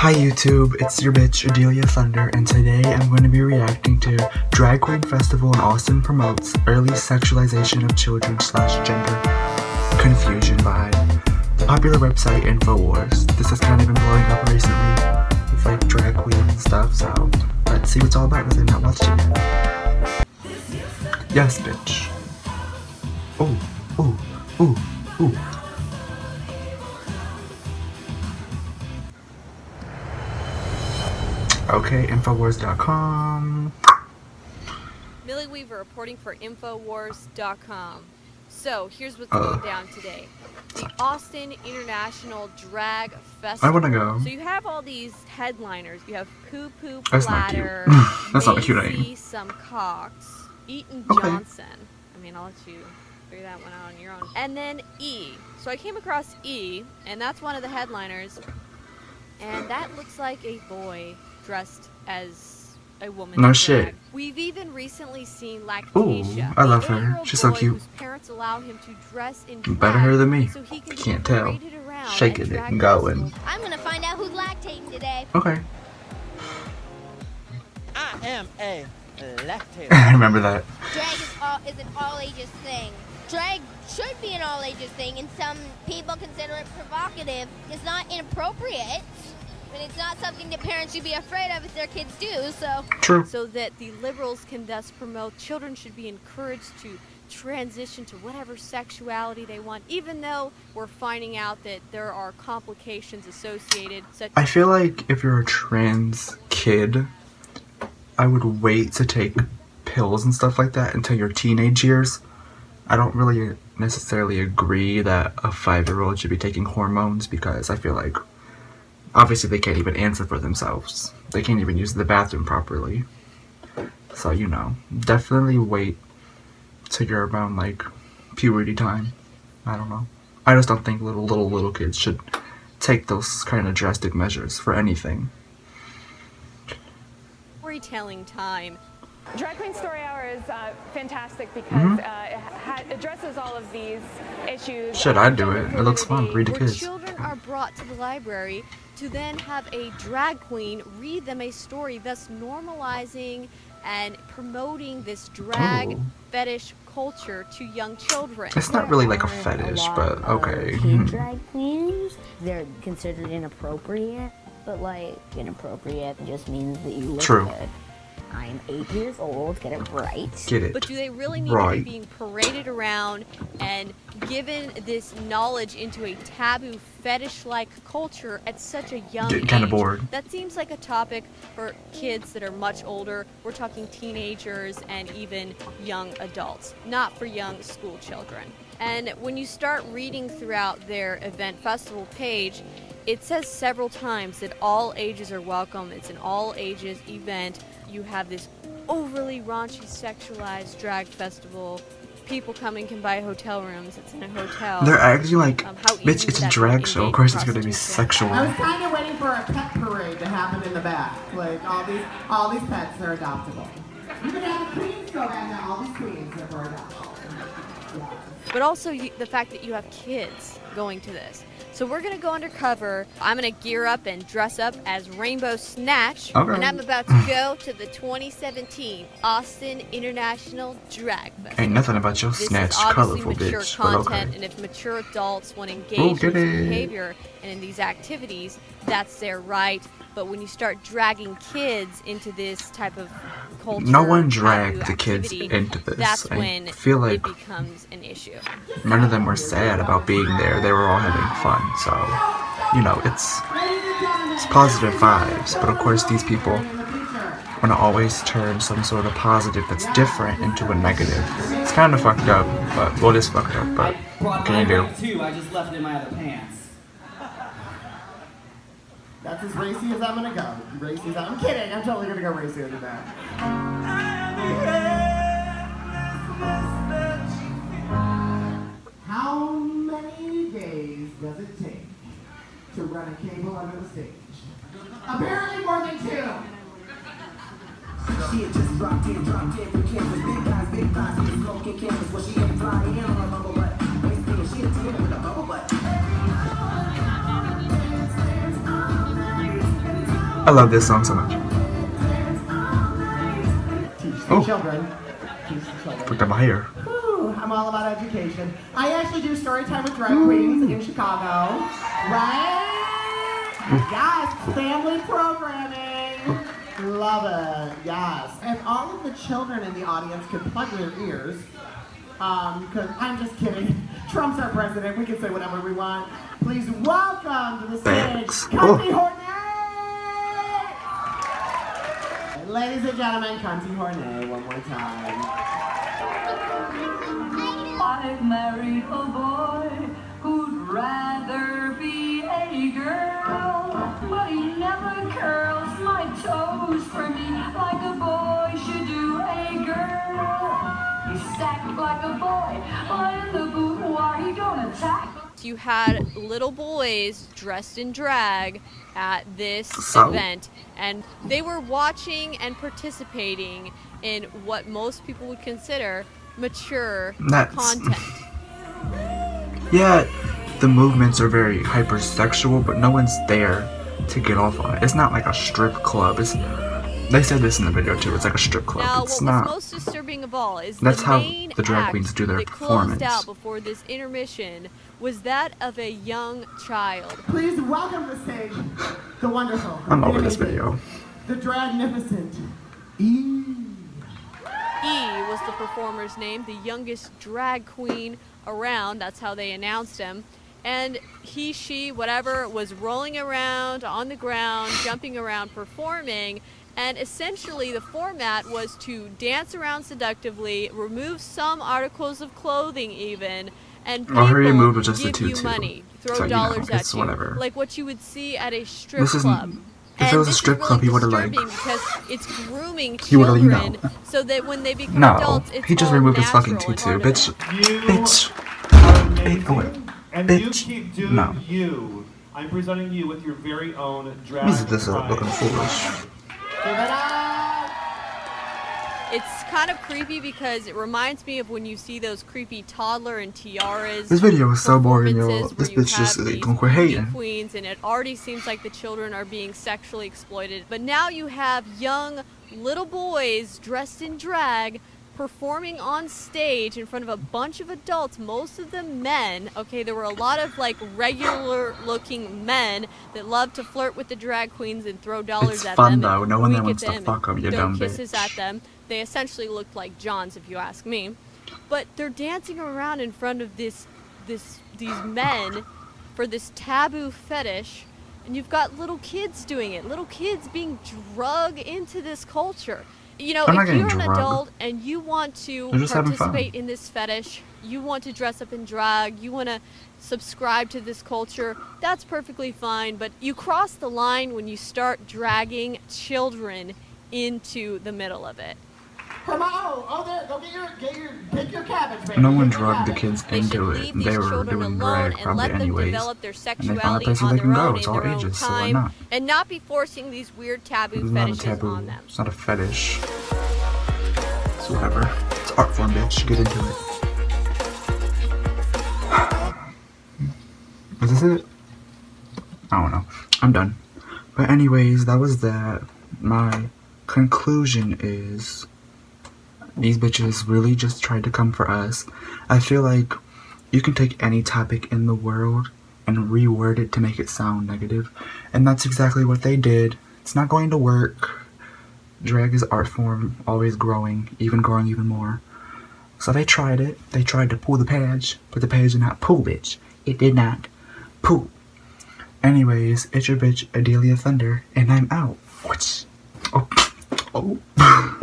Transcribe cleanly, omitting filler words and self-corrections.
Hi YouTube, it's your bitch Adelia Thunder, and today I'm going to be reacting to Drag Queen Festival in Austin promotes early sexualization of children / gender confusion by the popular website InfoWars. This has kind of been blowing up recently with like drag queen and stuff, so let's see what it's all about because I've not watched it yet. Yes, bitch. Ooh, ooh, ooh, ooh. Okay, Infowars.com. Millie Weaver reporting for Infowars.com. So, here's what's going down today. The Austin International Drag Festival. I wanna go. So you have all these headliners. You have Poo Poo That's Platter, not cute. That's not a cute name. Macy Some Cox, Eaton Okay. Johnson. I mean, I'll let you figure that one out on your own. And then E. So I came across E, and that's one of the headliners. And that looks like a boy dressed as a woman. No in shit. drag. We've even recently seen Lactasia. Ooh, I love her. 8-year-old She's so boy cute. Whose parents allow him to dress in drag Better her than me. so he can Can't be tell. paraded around Shaking at it drag and going. festivals. I'm gonna find out who's lactating today. Okay. I am a lactator. I remember that. Drag is an all ages thing. Drag should be an all ages thing, and some people consider it provocative. It's not inappropriate, but it's not something that parents should be afraid of if their kids do. So True. So that the liberals can thus promote children should be encouraged to transition to whatever sexuality they want, even though we're finding out that there are complications associated. Such I feel like if you're a trans kid, I would wait to take pills and stuff like that until your teenage years. I don't really necessarily agree that a 5-year-old should be taking hormones because I feel like obviously they can't even answer for themselves. They can't even use the bathroom properly. So, you know, definitely wait till you're around like puberty time. I don't know. I just don't think little kids should take those kind of drastic measures for anything. storytelling time. Drag Queen Story Hour is fantastic because it addresses all of these issues. Shit, I'd do it. It looks fun. Read to Where kids. children are brought to the library to then have a drag queen read them a story, thus normalizing and promoting this drag fetish culture to young children. It's not really like a fetish, but okay. Kid drag queens, they're considered inappropriate, but like inappropriate just means that you look True. good. I'm 8 years old, get it right. Get it. But do they really need Right. to be being paraded around and given this knowledge into a taboo fetish-like culture at such a young Getting age? kinda bored. That seems like a topic for kids that are much older. We're talking teenagers and even young adults, not for young school children. And when you start reading throughout their event festival page, it says several times that all ages are welcome. It's an all ages event. You have this overly raunchy, sexualized drag festival. People coming can buy hotel rooms. It's in a hotel. They're acting like, How bitch, easy it's would a that drag be show. Of engaged course it's gonna be prostitution? sexual. I was kind of waiting for a pet parade to happen in the back. Like all these pets are adoptable. You can have the queens go back now. All these queens are for adoption. Yeah. But also the fact that you have kids going to this. So we're going to go undercover. I'm going to gear up and dress up as Rainbow Snatch. Okay. And I'm about to go to the 2017 Austin International Drag Festival. Ain't nothing about your This snatch is obviously colorful, mature bitch. But content, okay. and if mature adults want to engage We'll in get this it. behavior and in these activities, that's their right. But when you start dragging kids into this type of culture, No one taboo dragged the kids activity, into this. that's I when feel like it becomes an issue. none of them were sad about being there. They were all having fun. So, you know, it's positive vibes. But of course, these people want to always turn some sort of positive that's different into a negative. It's kind of fucked up, but well, it is fucked up. But what can you do? Too. I just left it in my other pants. That's as racy as I'm gonna go. Racy as I'm kidding. I'm totally gonna go racier than that. How many days does it take to run a cable under the stage? Apparently more than 2. She had just dropped in for campus. Big guys, get smoking campus. Well, she ain't flying in on a bubble butt. She had to with a bubble butt. I love this song so much. Teach the Oh. children. Teach the children. Look at my hair. Whew, I'm all about education. I actually do story time with drag queens in Chicago. Right? Yes, family programming. Love it. Yes. If all of the children in the audience could plug their ears, because I'm just kidding. Trump's our president. We can say whatever we want. Please welcome to the stage, Thanks. Cunty Hornet. Ladies and gentlemen, Cunty Hornet, one more time. I married a boy who'd rather be a girl, but he never curls my toes for me like a boy should do a girl. He's stacked like a boy, but in the boudoir he don't attack. You had little boys dressed in drag at this So? event, and they were watching and participating in what most people would consider mature That's- content. Yeah, the movements are very hypersexual, but no one's there to get off on it. It's not like a strip club. They said this in the video too. It's like a strip club. Now, It's what not. was most disturbing of all is That's the how main the drag act queens do their that performance. closed out before this intermission was that of a young child. Please welcome to the stage the wonderful. I'm over this amazing, video. The dragnificent E. E was the performer's name, the youngest drag queen around. That's how they announced him. And he, she, whatever, was rolling around on the ground, jumping around, performing. And essentially the format was to dance around seductively, remove some articles of clothing even, and people All her removed was just a give you tutu. money, throw So, you know, dollars at it's you. whatever. Like what you would see at a strip This isn't- club. if it was a this is strip club, he really would've, like- disturbing because it's grooming He would've, you know. children so that when they become No, adults, it's he just all removed his fucking natural and tutu, part of bitch. it. Bitch. Are amazing. Oh, wait. And Bitch. you keep doing No. you. I'm presenting you with your very own drag This is this prize. looking foolish. Give it up. It's kind of creepy because it reminds me of when you see those creepy toddler and tiaras. This video is so boring, yo. performances This where you bitch just have these gonna quit beauty hating. queens, and it already seems like the children are being sexually exploited. But now you have young little boys dressed in drag performing on stage in front of a bunch of adults, most of them men. Okay, there were a lot of like regular looking men that love to flirt with the drag queens and throw dollars It's at fun, them though. and No one there wink wants at to them fuck 'em, and you throw dumb kisses bitch. at them. They essentially looked like Johns, if you ask me. But they're dancing around in front of these men for this taboo fetish, and you've got little kids doing it. Little kids being drugged into this culture. You know, They're not if getting you're an drugged. adult and you want to They're just having fun. participate in this fetish, you want to dress up in drag, you want to subscribe to this culture, that's perfectly fine. But you cross the line when you start dragging children into the middle of it. Oh, there, go pick your cabbage, baby. No one Pick your drugged the cabbage. kids They should into leave it. these They were children doing alone drag and probably let them anyways. develop their And they found a sexuality place where on they can their go. own It's in all their own ages, so why time, not? and not be forcing these weird taboo It's not a fetishes taboo. on them. It's not a fetish. It's whatever. It's art form, bitch. Get into it. Is this it? I don't know. I'm done. But anyways, that was that. My conclusion is these bitches really just tried to come for us. I feel like you can take any topic in the world and reword it to make it sound negative. And that's exactly what they did. It's not going to work. Drag is art form, always growing even more. So they tried it. They tried to pull the page, but the page did not pull, bitch. It did not pull. Anyways, it's your bitch, Adelia Thunder, and I'm out. Oh.